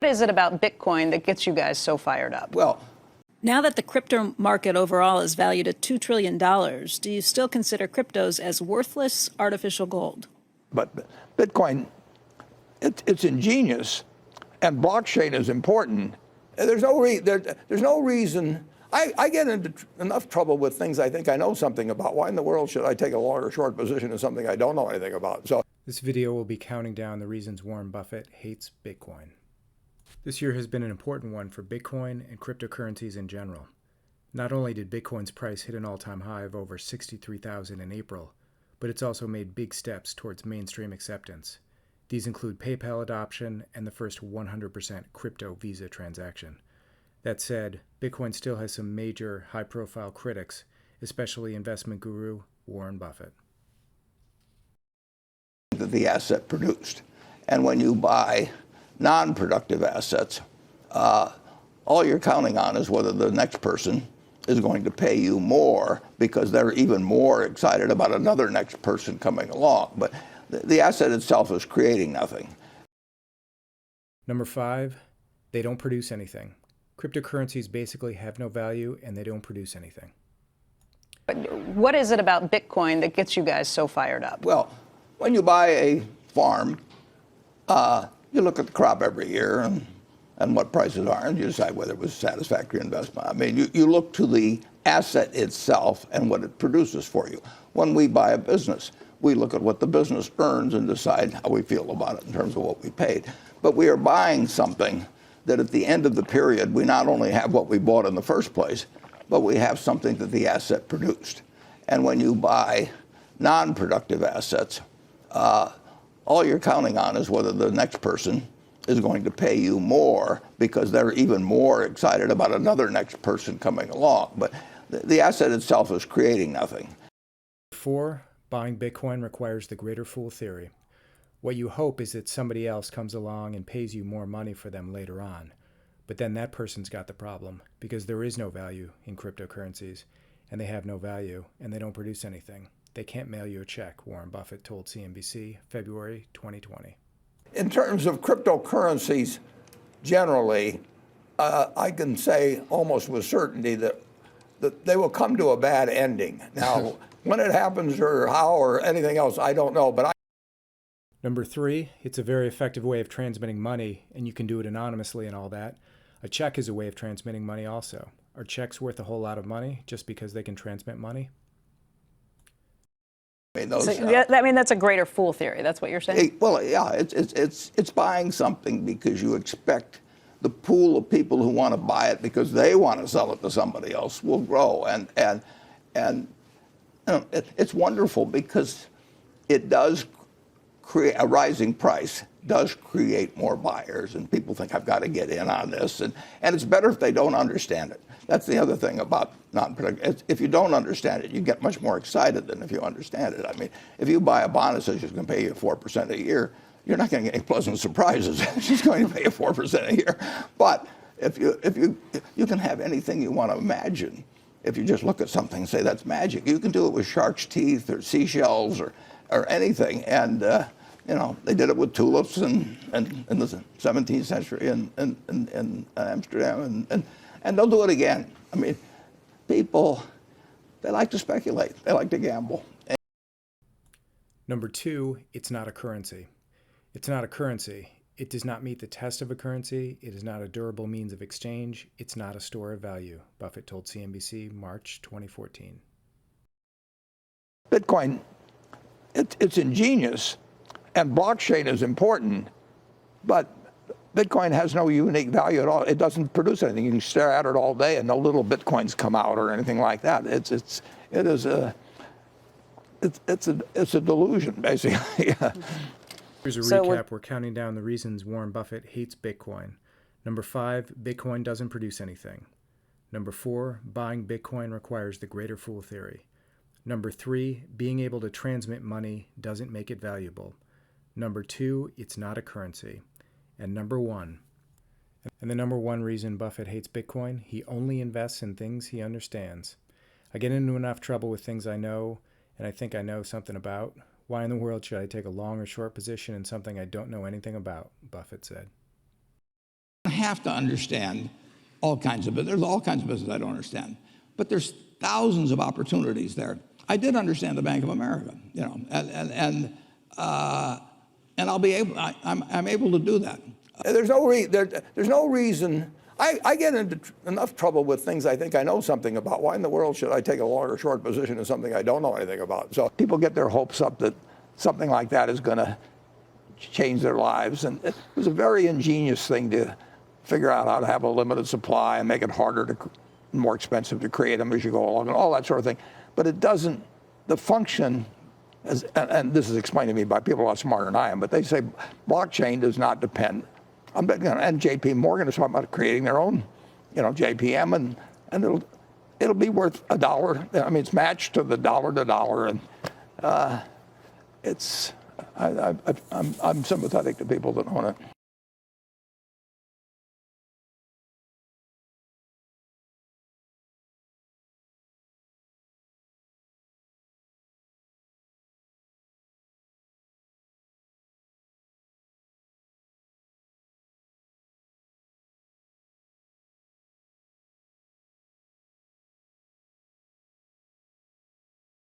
What is it about Bitcoin that gets you guys so fired up? Well, now that the crypto market overall is valued at $2 trillion, do you still consider cryptos as worthless artificial gold? but Bitcoin, it's ingenious, and blockchain is important. There's no reason. I get into enough trouble with things I think I know something about. Why in the world should I take a long or short position in something I don't know anything about? So this video will be counting down the reasons Warren Buffett hates Bitcoin. This year has been an important one for Bitcoin and cryptocurrencies in general. Not only did Bitcoin's price hit an all-time high of over 63,000 in April, but it's also made big steps towards mainstream acceptance. These include PayPal adoption and the first 100% crypto Visa transaction. That said, Bitcoin still has some major high-profile critics, especially investment guru Warren Buffett. that the asset produced. And when you buy non-productive assets, all you're counting on is whether the next person is going to pay you more because they're even more excited about another next person coming along. But the asset itself is creating nothing. Number 5, they don't produce anything. Cryptocurrencies basically have no value and they don't produce anything. What is it about Bitcoin that gets you guys so fired up? Well, when you buy a farm, you look at the crop every year and what prices are, and you decide whether it was a satisfactory investment. I mean, you look to the asset itself and what it produces for you. When we buy a business, we look at what the business earns and decide how we feel about it in terms of what we paid. But we are buying something that at the end of the period, we not only have what we bought in the first place, but we have something that the asset produced. And when you buy non-productive assets, all you're counting on is whether the next person is going to pay you more because they're even more excited about another next person coming along. But the asset itself is creating nothing. 4, buying Bitcoin requires the greater fool theory. What you hope is that somebody else comes along and pays you more money for them later on. But then that person's got the problem because there is no value in cryptocurrencies, and they have no value, and they don't produce anything. They can't mail you a check, Warren Buffett told CNBC, February 2020. In terms of cryptocurrencies generally, I can say almost with certainty that they will come to a bad ending. Now, when it happens or how or anything else, I don't know. But Number 3, it's a very effective way of transmitting money, and you can do it anonymously and all that. A check is a way of transmitting money also. Are checks worth a whole lot of money just because they can transmit money? I mean, that's a greater fool theory. That's what you're saying? Well, yeah, it's buying something because you expect the pool of people who want to buy it because they want to sell it to somebody else will grow. And you know, it's wonderful because it does create a rising price, does create more buyers, and people think I've got to get in on this. And it's better if they don't understand it. That's the other thing about non-productive. If you don't understand it, you get much more excited than if you understand it. I mean, if you buy a bond that says she's going to pay you 4% a year, you're not going to get any pleasant surprises. She's going to pay you 4% a year. But if you can have anything you want to imagine. If you just look at something and say that's magic, you can do it with shark's teeth or seashells or anything. And you know, they did it with tulips in the 17th century in Amsterdam, and they'll do it again. I mean, people, they like to speculate. They like to gamble. Number 2, it's not a currency. It's not a currency. It does not meet the test of a currency. It is not a durable means of exchange. It's not a store of value, Buffett told CNBC, March 2014. Bitcoin, it's ingenious, and blockchain is important, but Bitcoin has no unique value at all. It doesn't produce anything. You can stare at it all day and no little Bitcoins come out or anything like that. It's a delusion, basically. Here's a recap. We're counting down the reasons Warren Buffett hates Bitcoin. Number 5, Bitcoin doesn't produce anything. Number 4, buying Bitcoin requires the greater fool theory. Number 3, being able to transmit money doesn't make it valuable. Number 2, it's not a currency. And number 1, and the number 1 reason Buffett hates Bitcoin, he only invests in things he understands. I get into enough trouble with things I know, and I think I know something about. Why in the world should I take a long or short position in something I don't know anything about? Buffett said. have to understand all kinds of business. There's all kinds of business I don't understand. But there's thousands of opportunities there. I did understand the Bank of America, you know, and I'll be able, I'm able to do that. There's no reason. I get into enough trouble with things I think I know something about. Why in the world should I take a long or short position in something I don't know anything about? So people get their hopes up that something like that is going to change their lives. And it was a very ingenious thing to figure out how to have a limited supply and make it harder more expensive to create them as you go along and all that sort of thing. But it doesn't, the function, and this is explained to me by people a lot smarter than I am, but they say blockchain does not depend. And J.P. Morgan is talking about creating their own, you know, JPM, and it'll be worth $1. I mean, it's matched to the dollar to dollar, and I'm sympathetic to people that own it.